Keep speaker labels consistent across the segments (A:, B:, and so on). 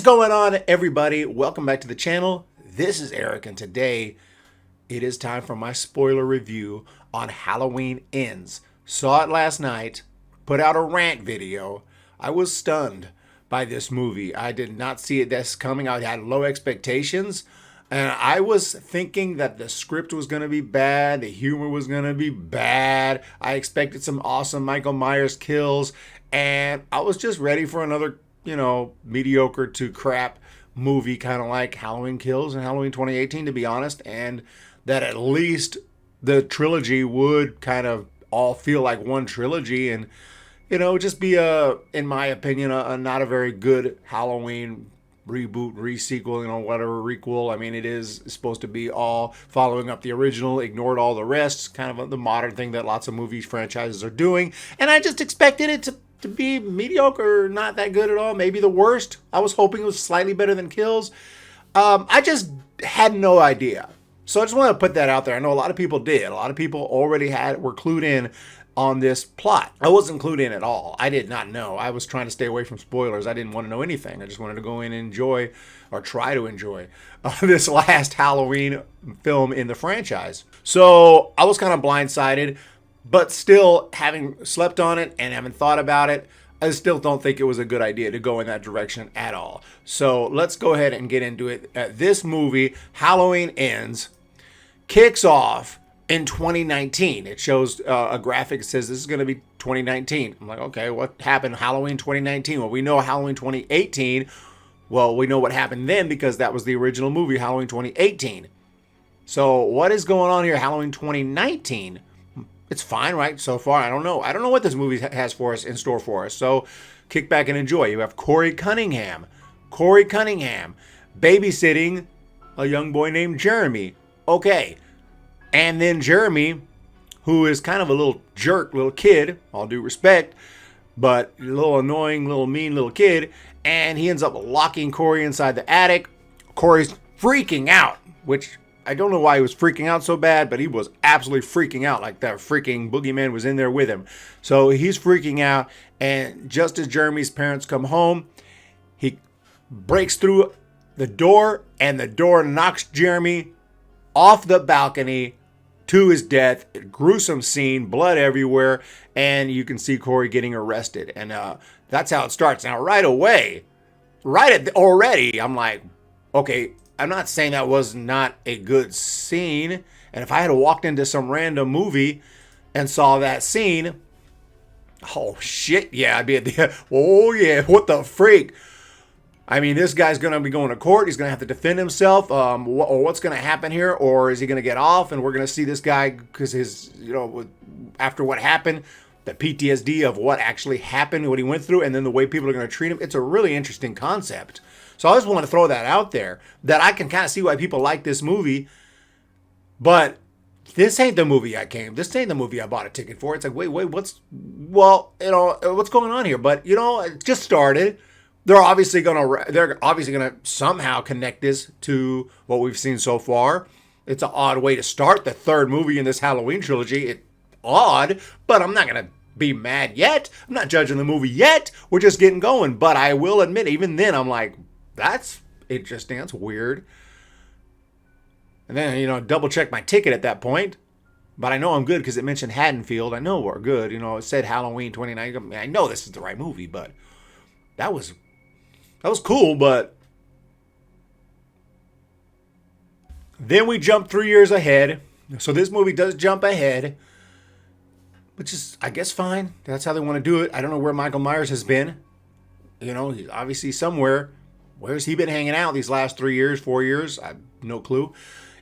A: going on, everybody? Welcome back to the channel. This is Eric, and today it is time for my spoiler review on Halloween Ends. Saw it last night, put out a rant video. I was stunned by this movie. I did not see it this coming. I had low expectations, and I was thinking that the script was going to be bad, the humor was going to be bad. I expected some awesome Michael Myers kills, and I was just ready for another mediocre to crap movie, kind of like Halloween Kills and Halloween 2018, to be honest, and that at least the trilogy would kind of all feel like one trilogy and, just be in my opinion, a not a very good Halloween reboot, re-sequel, whatever, requel. I mean, it is supposed to be all following up the original, ignored all the rest, kind of the modern thing that lots of movie franchises are doing, and I just expected it to be mediocre, not that good at all, maybe the worst. I was hoping it was slightly better than Kills. I just had no idea. So I just want to put that out there. I know a lot of people did. A lot of people already were clued in on this plot. I wasn't clued in at all. I did not know. I was trying to stay away from spoilers. I didn't want to know anything. I just wanted to go in and enjoy, or try to enjoy, this last Halloween film in the franchise. So I was kind of blindsided. But still, having slept on it and having thought about it, I still don't think it was a good idea to go in that direction at all. So let's go ahead and get into it. This movie, Halloween Ends, kicks off in 2019. It shows a graphic that says this is going to be 2019. I'm like, okay, what happened Halloween 2019? Well, we know Halloween 2018. Well, we know what happened then because that was the original movie, Halloween 2018. So what is going on here, Halloween 2019? It's fine, right? So far, I don't know. I don't know what this movie has for us, in store for us. So kick back and enjoy. You have Corey Cunningham babysitting a young boy named Jeremy. Okay. And then Jeremy, who is kind of a little jerk, little kid, all due respect, but a little annoying, little mean little kid, and he ends up locking Corey inside the attic. Corey's freaking out, which I don't know why he was freaking out so bad, but he was absolutely freaking out, like that freaking boogeyman was in there with him. So he's freaking out, and just as Jeremy's parents come home, he breaks through the door, and the door knocks Jeremy off the balcony to his death. A gruesome scene, blood everywhere, and you can see Corey getting arrested. And that's how it starts. Now, right away, already, I'm like, okay, I'm not saying that was not a good scene. And if I had walked into some random movie and saw that scene, oh shit, yeah, I'd be at the, oh yeah, what the freak? I mean, this guy's going to be going to court. He's going to have to defend himself. Or what's going to happen here? Or is he going to get off? And we're going to see this guy because his, after what happened, the PTSD of what actually happened, what he went through, and then the way people are going to treat him. It's a really interesting concept. So I just want to throw that out there, that I can kind of see why people like this movie, but this ain't the movie this ain't the movie I bought a ticket for. It's like, wait, what's going on here? But, it just started. They're obviously going to somehow connect this to what we've seen so far. It's an odd way to start the third movie in this Halloween trilogy. It's odd, but I'm not going to be mad yet. I'm not judging the movie yet. We're just getting going. But I will admit, even then, I'm like, that's interesting. That's weird. And then, double check my ticket at that point. But I know I'm good because it mentioned Haddonfield. I know we're good. It said Halloween 29. I mean, I know this is the right movie, but that was cool. But then we jump 3 years ahead. So this movie does jump ahead, which is, I guess, fine. That's how they want to do it. I don't know where Michael Myers has been. He's obviously somewhere. Where's he been hanging out these last 3 years, 4 years? I have no clue.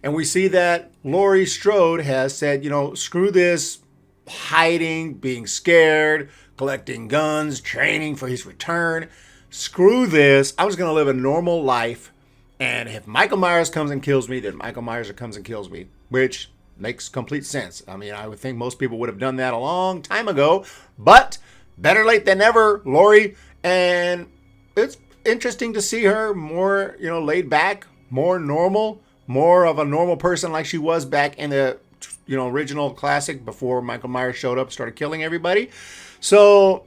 A: And we see that Laurie Strode has said, screw this hiding, being scared, collecting guns, training for his return. Screw this. I was going to live a normal life. And if Michael Myers comes and kills me, then Michael Myers comes and kills me, which makes complete sense. I mean, I would think most people would have done that a long time ago, but better late than never, Laurie. And it's interesting to see her more, laid back, more normal, more of a normal person like she was back in the, original classic before Michael Myers showed up, started killing everybody. So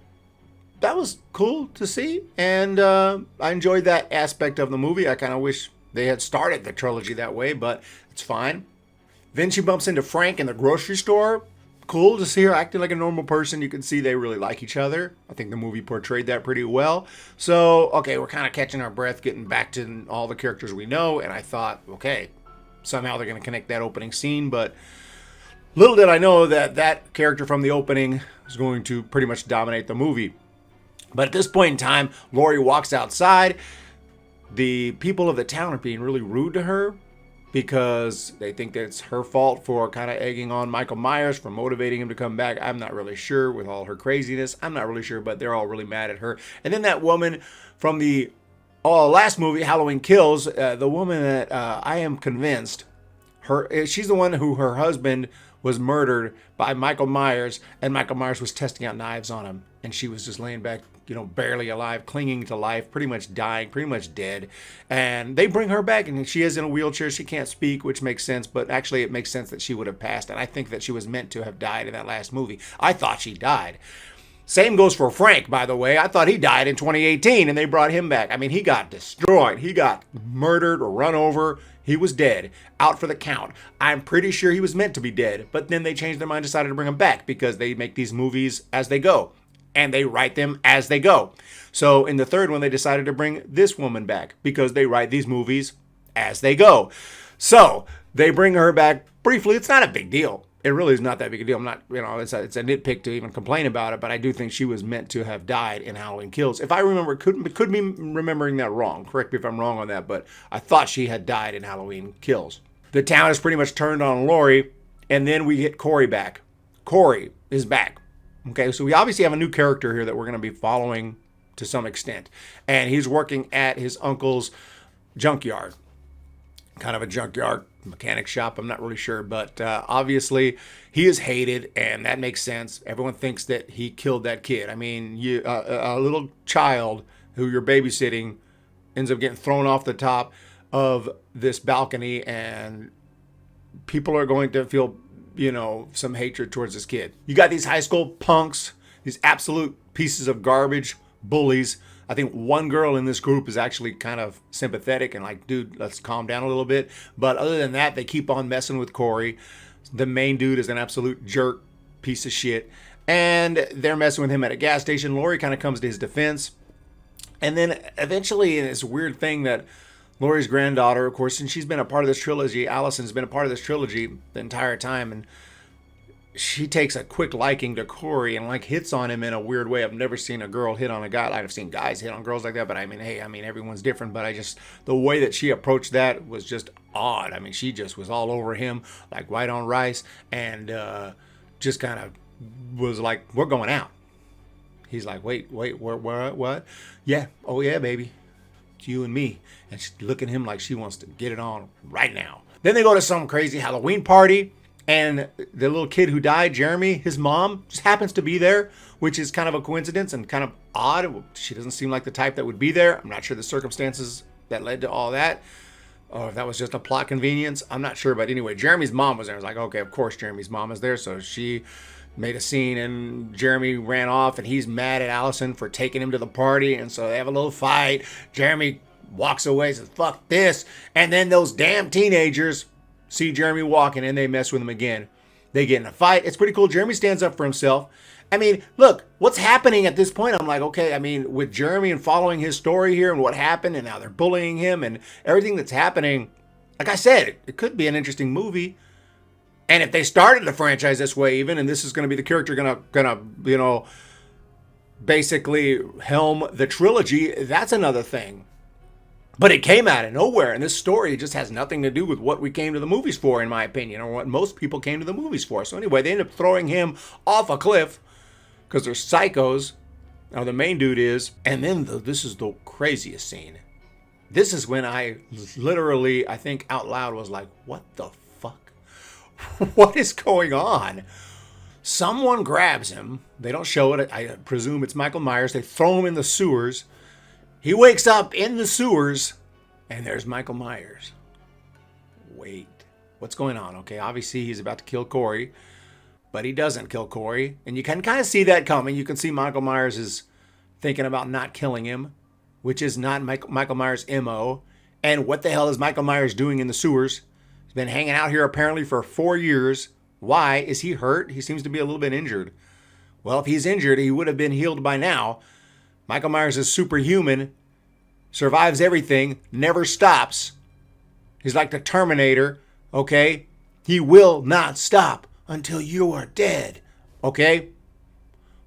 A: that was cool to see, and I enjoyed that aspect of the movie. I kind of wish they had started the trilogy that way, but it's fine. Then she bumps into Frank in the grocery store. Cool to see her acting like a normal person. You can see they really like each other. I think the movie portrayed that pretty well. So, okay, we're kind of catching our breath, getting back to all the characters we know, and I thought, okay, somehow they're going to connect that opening scene, but little did I know that that character from the opening is going to pretty much dominate the movie. But at this point in time, Laurie walks outside. The people of the town are being really rude to her because they think that it's her fault for kind of egging on Michael Myers, for motivating him to come back. I'm not really sure with all her craziness. I'm not really sure, but they're all really mad at her. And then that woman from the last movie, Halloween Kills, the woman that I am convinced, she's the one who her husband was murdered by Michael Myers, and Michael Myers was testing out knives on him, and she was just laying back, barely alive, clinging to life, pretty much dying, pretty much dead. And they bring her back, and she is in a wheelchair. She can't speak, which makes sense, but actually it makes sense that she would have passed, and I think that she was meant to have died in that last movie. I thought she died. Same goes for Frank, by the way. I thought he died in 2018, and they brought him back. I mean, he got destroyed. He got murdered or run over. He was dead, out for the count. I'm pretty sure he was meant to be dead, but then they changed their mind, decided to bring him back because they make these movies as they go, and they write them as they go. So in the third one, they decided to bring this woman back because they write these movies as they go. So they bring her back briefly. It's not a big deal. It really is not that big a deal. I'm not, it's a nitpick to even complain about it, but I do think she was meant to have died in Halloween Kills. If I remember, could be remembering that wrong. Correct me if I'm wrong on that, but I thought she had died in Halloween Kills. The town is pretty much turned on Laurie, and then we get Corey back. Corey is back. Okay, so we obviously have a new character here that we're going to be following to some extent, and he's working at his uncle's junkyard. Kind of a junkyard mechanic shop, I'm not really sure, but obviously he is hated, and that makes sense. Everyone thinks that he killed that kid. I mean, a little child who you're babysitting ends up getting thrown off the top of this balcony, and people are going to feel, some hatred towards this kid. You got these high school punks, these absolute pieces of garbage, bullies. I think one girl in this group is actually kind of sympathetic and like, dude, let's calm down a little bit. But other than that, they keep on messing with Corey. The main dude is an absolute jerk, piece of shit. And they're messing with him at a gas station. Laurie kind of comes to his defense. And then eventually, in this weird thing that Laurie's granddaughter, of course, and she's been a part of this trilogy, Allison's been a part of this trilogy the entire time, and she takes a quick liking to Corey and hits on him in a weird way. I've never seen a girl hit on a guy. I've seen guys hit on girls like that, but everyone's different. But the way that she approached that was just odd. I mean, she just was all over him like white on rice, and just kind of was like, we're going out. He's like, wait, what? Yeah, oh yeah, baby. It's you and me. And she's looking at him like she wants to get it on right now. Then they go to some crazy Halloween party. And the little kid who died, Jeremy, his mom just happens to be there, which is kind of a coincidence and kind of odd. She doesn't seem like the type that would be there. I'm not sure the circumstances that led to all that, or if that was just a plot convenience. I'm not sure. But anyway, Jeremy's mom was there. I was like, okay, of course Jeremy's mom is there. So she made a scene, and Jeremy ran off, and he's mad at Allison for taking him to the party. And so they have a little fight. Jeremy walks away, says, fuck this. And then those damn teenagers see Jeremy walking, and they mess with him again. They get in a fight. It's pretty cool. Jeremy stands up for himself. I mean, look, what's happening at this point? I'm like, okay, I mean, with Jeremy and following his story here and what happened and how they're bullying him and everything that's happening, like I said, it could be an interesting movie. And if they started the franchise this way even, and this is going to be the character gonna basically helm the trilogy, that's another thing. But it came out of nowhere, and this story just has nothing to do with what we came to the movies for, in my opinion, or what most people came to the movies for. So anyway, they end up throwing him off a cliff because they're psychos. Now the main dude is, and then this is the craziest scene. This is when I literally, I think out loud, was like, what the fuck? What is going on? Someone grabs him. They don't show it. I presume it's Michael Myers. They throw him in the sewers. He wakes up in the sewers, and there's Michael Myers. Wait, what's going on? Okay, obviously he's about to kill Corey, but he doesn't kill Corey. And you can kind of see that coming. You can see Michael Myers is thinking about not killing him, which is not Michael Myers' MO. And what the hell is Michael Myers doing in the sewers? He's been hanging out here apparently for 4 years. Why? Is he hurt? He seems to be a little bit injured. Well, if he's injured, he would have been healed by now. Michael Myers is superhuman, survives everything, never stops. He's like the Terminator, okay? He will not stop until you are dead, okay?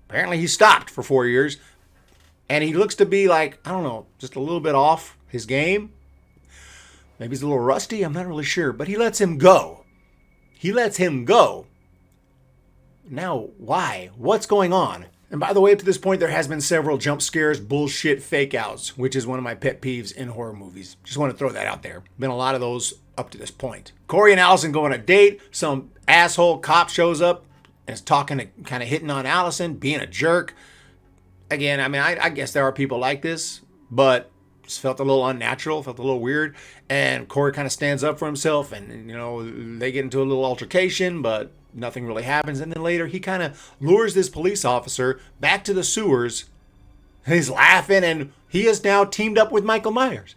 A: Apparently he stopped for 4 years, and he looks to be like, I don't know, just a little bit off his game. Maybe he's a little rusty, I'm not really sure, but he lets him go. He lets him go. Now, why? What's going on? And by the way, up to this point, there has been several jump scares, bullshit fake outs, which is one of my pet peeves in horror movies. Just want to throw that out there. Been a lot of those up to this point. Corey and Allison go on a date. Some asshole cop shows up and is talking, kind of hitting on Allison, being a jerk. Again, I mean, I guess there are people like this, but just felt a little unnatural, felt a little weird. And Corey kind of stands up for himself, and, you know, they get into a little altercation, but nothing really happens. And then later he kind of lures this police officer back to the sewers, and he's laughing, and he has now teamed up with Michael Myers.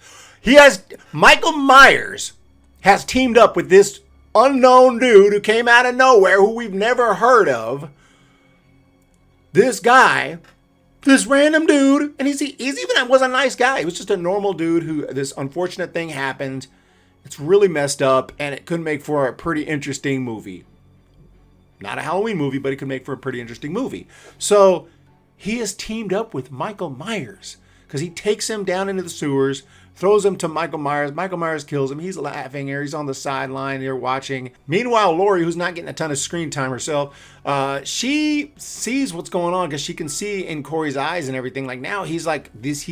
A: Michael Myers has teamed up with this unknown dude who came out of nowhere, who we've never heard of. This guy, this random dude, and he's even was a nice guy. He was just a normal dude who this unfortunate thing happened. It's really messed up, and it could make for a pretty interesting movie. Not a Halloween movie, but it could make for a pretty interesting movie. So he has teamed up with Michael Myers because he takes him down into the sewers, throws him to Michael Myers. Michael Myers kills him. He's laughing here. He's on the sideline here watching. Meanwhile, Laurie, who's not getting a ton of screen time herself, she sees what's going on because she can see in Corey's eyes and everything. Like now he's like this.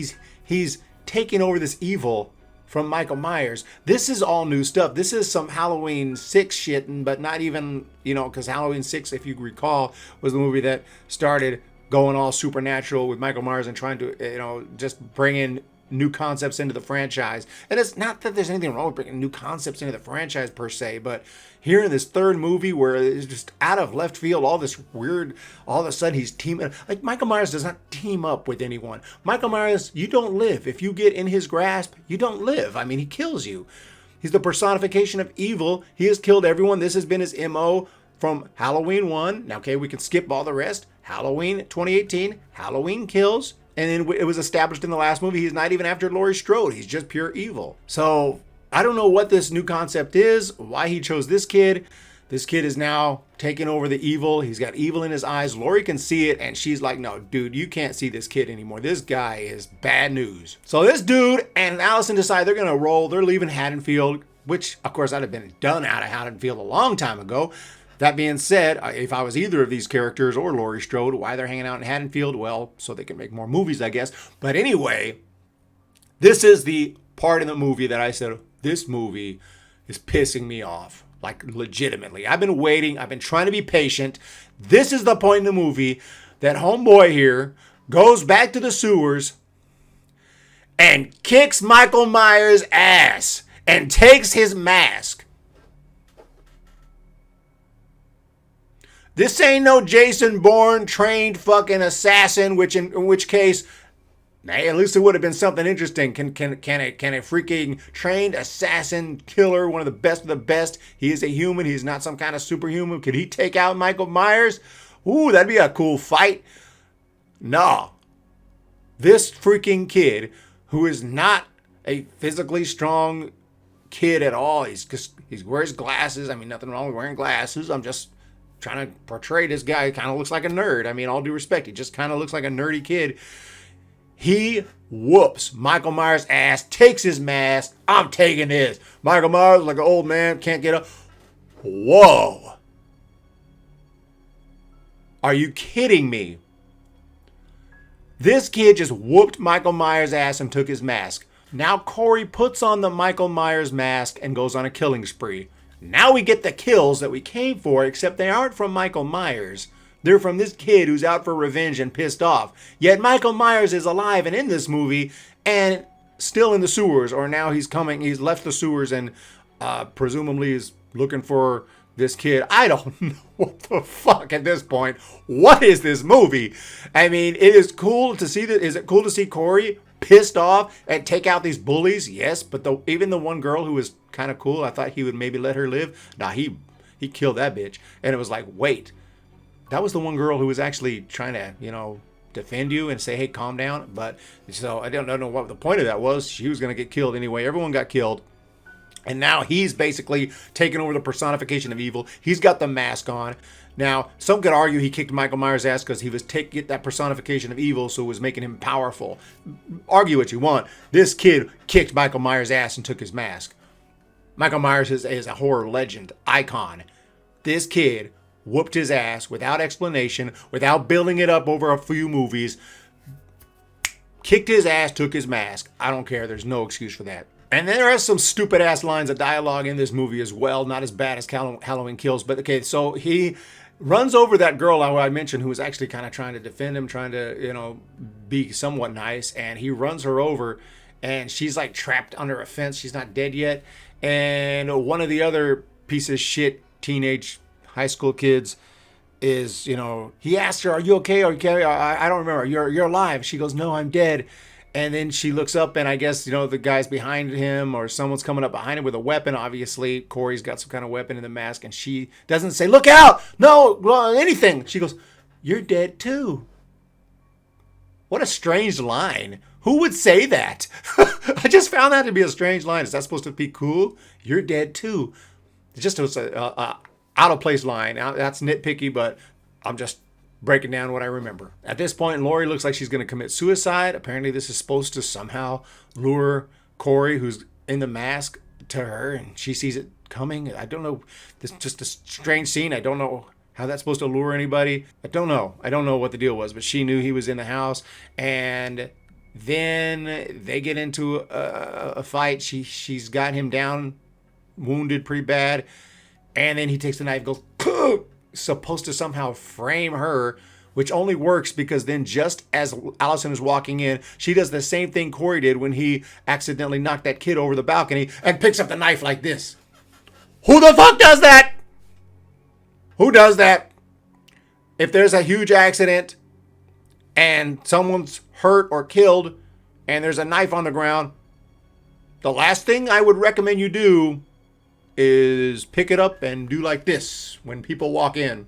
A: He's taking over this evil from Michael Myers. This is all new stuff. This is some Halloween 6 shit, but not even, you know, because Halloween 6, if you recall, was the movie that started going all supernatural with Michael Myers and trying to, you know, just bring in new concepts into the franchise. And it's not that there's anything wrong with bringing new concepts into the franchise per se, but here in this third movie where it's just out of left field, all this weird, all of a sudden he's teaming, like Michael Myers does not team up with anyone. Michael Myers, you don't live. If you get in his grasp, you don't live. I mean, he kills you. He's the personification of evil. He has killed everyone. This has been his MO from Halloween 1. Now, okay, we can skip all the rest. Halloween 2018, Halloween Kills. And then it was established in the last movie, he's not even after Laurie Strode. He's just pure evil. So I don't know what this new concept is, why he chose this kid. This kid is now taking over the evil. He's got evil in his eyes. Laurie can see it, and she's like, no, dude, you can't see this kid anymore. This guy is bad news. So this dude and Allison decide they're going to roll. They're leaving Haddonfield, which, of course, I'd have been done out of Haddonfield a long time ago. That being said, if I was either of these characters or Laurie Strode, why they're hanging out in Haddonfield? Well, so they can make more movies, I guess. But anyway, this is the part in the movie that I said, this movie is pissing me off. Like, legitimately. I've been waiting. I've been trying to be patient. This is the point in the movie that homeboy here goes back to the sewers and kicks Michael Myers' ass and takes his mask. This ain't no Jason Bourne trained fucking assassin, in which case, hey, at least it would have been something interesting. Can a freaking trained assassin killer, one of the best, he is a human, he's not some kind of superhuman, could he take out Michael Myers? Ooh, that'd be a cool fight. No. This freaking kid, who is not a physically strong kid at all, he wears glasses. I mean, nothing wrong with wearing glasses. I'm just trying to portray this guy. Kind of looks like a nerd. I mean, all due respect, he just kind of looks like a nerdy kid. He whoops Michael Myers' ass, takes his mask. I'm taking this. Michael Myers, like an old man, can't get up. Whoa. Are you kidding me? This kid just whooped Michael Myers' ass and took his mask. Now Corey puts on the Michael Myers mask and goes on a killing spree. Now we get the kills that we came for, except they aren't from Michael Myers. They're from this kid who's out for revenge and pissed off. Yet Michael Myers is alive and in this movie and still in the sewers. Or now he's left the sewers and presumably is looking for this kid. I don't know what the fuck at this point. What is this movie? I mean, it is cool to see that. Is it cool to see Corey pissed off and take out these bullies? Yes, but even the one girl who was kind of cool, I thought he would maybe let her live. Nah, he killed that bitch. And it was like, wait, that was the one girl who was actually trying to, defend you and say, hey, calm down. But so I don't know what the point of that was. She was going to get killed anyway. Everyone got killed. And now he's basically taken over the personification of evil. He's got the mask on. Now, some could argue he kicked Michael Myers' ass because he was taking that personification of evil, so it was making him powerful. Argue what you want. This kid kicked Michael Myers' ass and took his mask. Michael Myers is a horror legend, icon. This kid whooped his ass without explanation, without building it up over a few movies. Kicked his ass, took his mask. I don't care. There's no excuse for that. And there are some stupid ass lines of dialogue in this movie as well. Not as bad as Halloween Kills, but okay. So he runs over that girl I mentioned who was actually kind of trying to defend him, trying to, be somewhat nice. And he runs her over and she's like trapped under a fence. She's not dead yet. And one of the other piece of shit teenage high school kids is, he asked her, are you okay? Are you okay? I don't remember. You're alive. She goes, no, I'm dead. And then she looks up and I guess, the guy's behind him or someone's coming up behind him with a weapon. Obviously, Corey's got some kind of weapon in the mask and she doesn't say, look out! No, anything. She goes, you're dead too. What a strange line. Who would say that? I just found that to be a strange line. Is that supposed to be cool? You're dead too. It's just a out of place line. That's nitpicky, but I'm just breaking down what I remember. At this point, Laurie looks like she's going to commit suicide. Apparently, this is supposed to somehow lure Corey, who's in the mask, to her, and she sees it coming. I don't know. This is just a strange scene. I don't know how that's supposed to lure anybody. I don't know. I don't know what the deal was, but she knew he was in the house, and then they get into a fight. She's got him down, wounded pretty bad, and then he takes the knife and goes, poof! Supposed to somehow frame her, which only works because then just as Allison is walking in, she does the same thing Corey did when he accidentally knocked that kid over the balcony and picks up the knife like this. Who the fuck does that? Who does that? If there's a huge accident and someone's hurt or killed and there's a knife on the ground, the last thing I would recommend you do is pick it up and do like this when people walk in.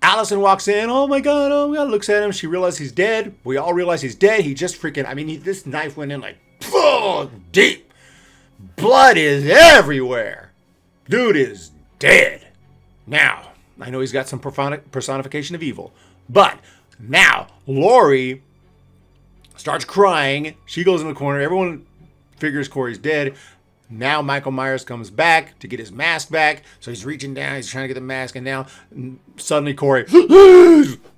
A: Allison walks in. Oh my God, looks at him. She realizes he's dead. We all realize he's dead. He just freaking, this knife went in like, deep. Blood is everywhere. Dude is dead. Now, I know he's got some personification of evil, but now Laurie starts crying. She goes in the corner. Everyone figures Corey's dead. Now Michael Myers comes back to get his mask back. So he's reaching down. He's trying to get the mask. And now suddenly Corey,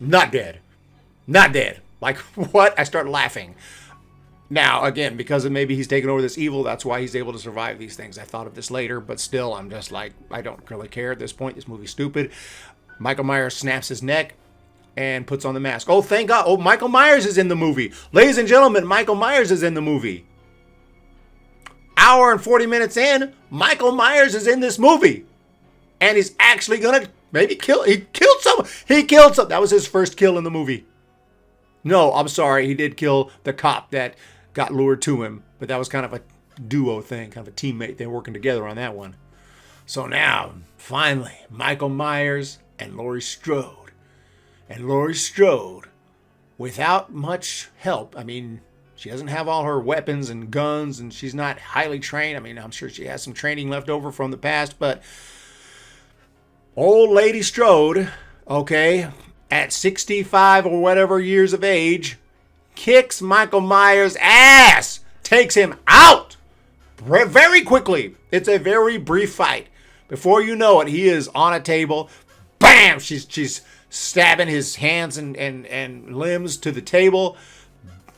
A: not dead. Not dead. Like, what? I start laughing. Now, again, because of maybe he's taken over this evil, that's why he's able to survive these things. I thought of this later, but still, I'm just like, I don't really care at this point. This movie's stupid. Michael Myers snaps his neck and puts on the mask. Oh, thank God. Oh, Michael Myers is in the movie. Ladies and gentlemen, Michael Myers is in the movie. Hour and 40 minutes in, Michael Myers is in this movie. And he's actually going to maybe kill. He killed someone. That was his first kill in the movie. No, I'm sorry. He did kill the cop that got lured to him. But that was kind of a duo thing, kind of a teammate. They're working together on that one. So now, finally, Michael Myers and Laurie Strode. And Laurie Strode, without much help, she doesn't have all her weapons and guns, and she's not highly trained. I'm sure she has some training left over from the past, but old lady Strode, okay, at 65 or whatever years of age, kicks Michael Myers' ass, takes him out very quickly. It's a very brief fight. Before you know it, he is on a table. Bam! She's stabbing his hands and limbs to the table.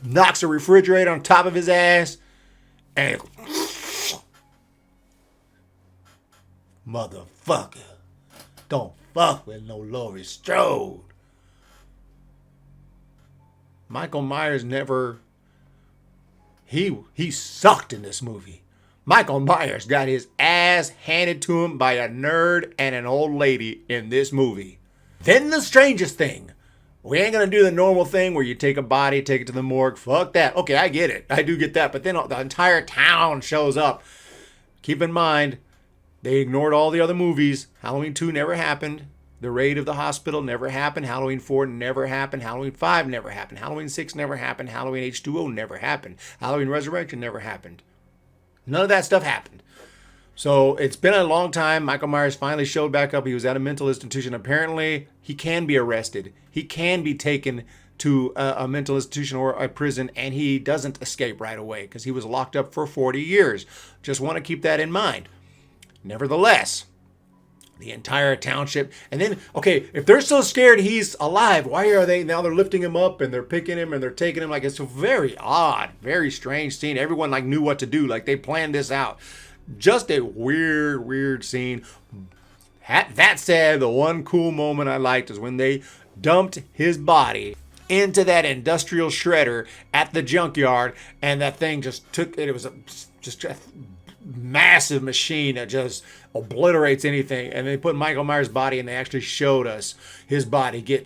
A: Knocks a refrigerator on top of his ass. And motherfucker, don't fuck with no Laurie Strode. Michael Myers never, he sucked in this movie. Michael Myers got his ass handed to him by a nerd and an old lady in this movie. Then the strangest thing. We ain't going to do the normal thing where you take a body, take it to the morgue. Fuck that. Okay, I get it. I do get that. But then the entire town shows up. Keep in mind, they ignored all the other movies. Halloween 2 never happened. The raid of the hospital never happened. Halloween 4 never happened. Halloween 5 never happened. Halloween 6 never happened. Halloween H2O never happened. Halloween Resurrection never happened. None of that stuff happened. So it's been a long time. Michael Myers finally showed back up. He was at a mental institution. Apparently, he can be arrested. He can be taken to a mental institution or a prison, and he doesn't escape right away because he was locked up for 40 years. Just want to keep that in mind. Nevertheless, the entire township, and then, okay, if they're so scared he's alive, why are they, now they're lifting him up and they're picking him and they're taking him, like, it's a very odd, very strange scene. Everyone, like, knew what to do, like, they planned this out. Just a weird scene. That said, the one cool moment I liked is when they dumped his body into that industrial shredder at the junkyard, and that thing just took it. It was just a massive machine that just obliterates anything. And they put Michael Myers' body, and they actually showed us his body get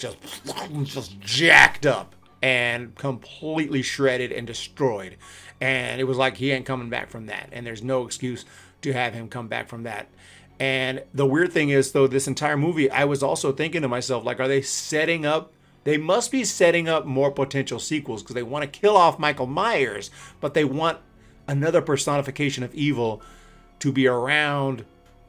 A: just jacked up and completely shredded and destroyed. And it was like he ain't coming back from that. And there's no excuse to have him come back from that. And the weird thing is, though, this entire movie, I was also thinking to myself, like, are they setting up? They must be setting up more potential sequels because they want to kill off Michael Myers, but they want another personification of evil to be around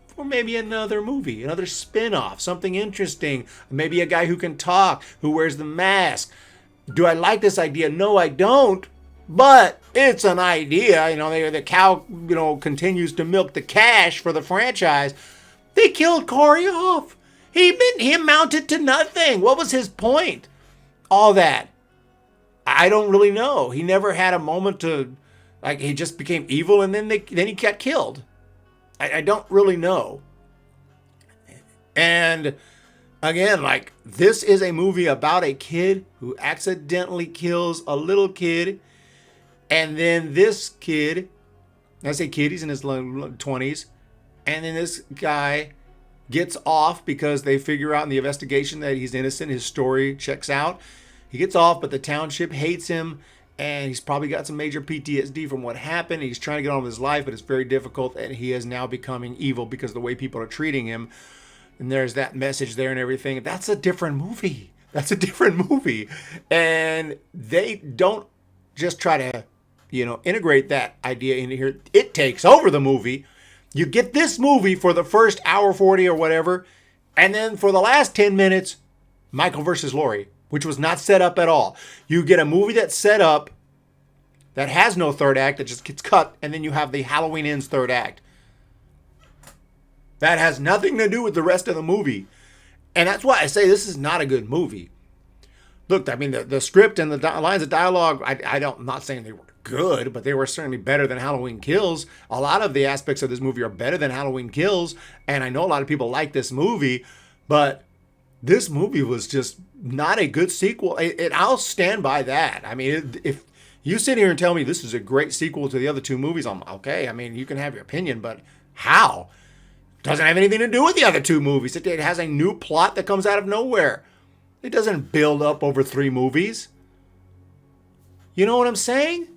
A: for maybe another movie, another spin-off, something interesting. Maybe a guy who can talk, who wears the mask. Do I like this idea? No, I don't. But it's an idea. You know, the cow, continues to milk the cash for the franchise. They killed Corey off. He amounted to nothing. What was his point? All that. I don't really know. He never had a moment to, like, he just became evil and then he got killed. I don't really know. And again, like, this is a movie about a kid who accidentally kills a little kid. And then this kid, I say kid, he's in his 20s. And then this guy gets off because they figure out in the investigation that he's innocent. His story checks out. He gets off, but the township hates him. And he's probably got some major PTSD from what happened. He's trying to get on with his life, but it's very difficult. And he is now becoming evil because of the way people are treating him. And there's that message there and everything. That's a different movie. That's a different movie. And they don't just try to, integrate that idea into here. It takes over the movie. You get this movie for the first hour 40 or whatever. And then for the last 10 minutes, Michael versus Laurie, which was not set up at all. You get a movie that's set up that has no third act, that just gets cut. And then you have the Halloween Ends third act. That has nothing to do with the rest of the movie. And that's why I say this is not a good movie. Look, I mean, the script and the lines of dialogue, I'm not saying they were good, but they were certainly better than Halloween Kills. A lot of the aspects of this movie are better than Halloween Kills. And I know a lot of people like this movie, but this movie was just not a good sequel. I'll stand by that. I mean, if you sit here and tell me this is a great sequel to the other two movies, I'm okay. I mean, you can have your opinion, but how? Doesn't have anything to do with the other two movies. It has a new plot that comes out of nowhere. It doesn't build up over 3 movies. You know what I'm saying?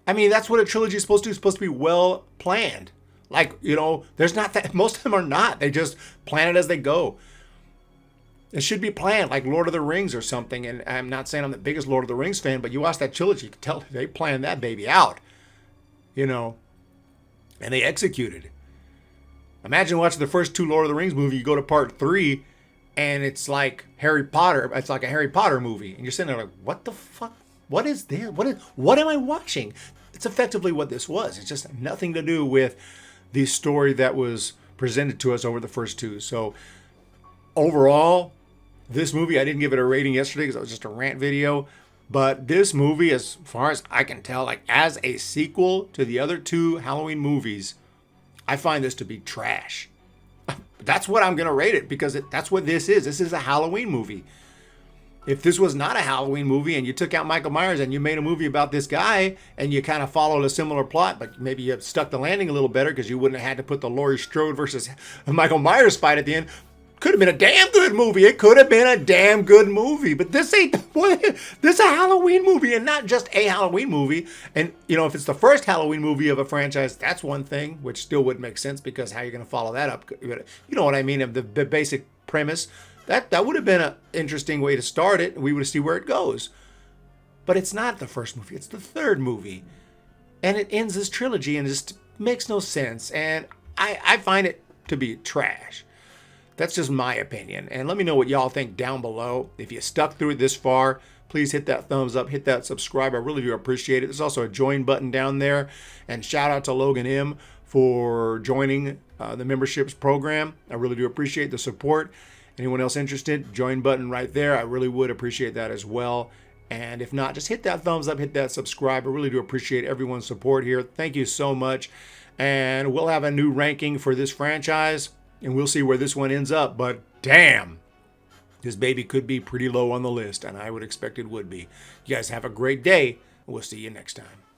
A: I mean, that's what a trilogy is supposed to do. It's supposed to be well planned. Like, there's not that. Most of them are not. They just plan it as they go. It should be planned, like Lord of the Rings or something. And I'm not saying I'm the biggest Lord of the Rings fan, but you watch that trilogy, you can tell they planned that baby out. And they executed. Imagine watching the first 2 Lord of the Rings movies. You go to part 3, and it's like Harry Potter. It's like a Harry Potter movie, and you're sitting there like, "What the fuck? What is this? What am I watching?" It's effectively what this was. It's just nothing to do with the story that was presented to us over the first 2. So overall, this movie, I didn't give it a rating yesterday because it was just a rant video. But this movie, as far as I can tell, like as a sequel to the other 2 Halloween movies, I find this to be trash. That's what I'm going to rate it because that's what this is. This is a Halloween movie. If this was not a Halloween movie and you took out Michael Myers and you made a movie about this guy and you kind of followed a similar plot, but maybe you stuck the landing a little better because you wouldn't have had to put the Laurie Strode versus Michael Myers fight at the end, could have been a damn good movie. It could have been a damn good movie. But this ain't, this is a Halloween movie and not just a Halloween movie. And, you know, if it's the first Halloween movie of a franchise, that's one thing, which still wouldn't make sense because how are you going to follow that up? You know what I mean? Of the basic premise. That would have been an interesting way to start it. We would see where it goes. But it's not the first movie. It's the third movie. And it ends this trilogy and just makes no sense. And I find it to be trash. That's just my opinion. And let me know what y'all think down below. If you stuck through it this far, please hit that thumbs up, hit that subscribe. I really do appreciate it. There's also a join button down there. And shout out to Logan M for joining the memberships program. I really do appreciate the support. Anyone else interested? Join button right there. I really would appreciate that as well. And if not, just hit that thumbs up, hit that subscribe. I really do appreciate everyone's support here. Thank you so much. And we'll have a new ranking for this franchise, and we'll see where this one ends up. But damn, this baby could be pretty low on the list, and I would expect it would be. You guys have a great day. We'll see you next time.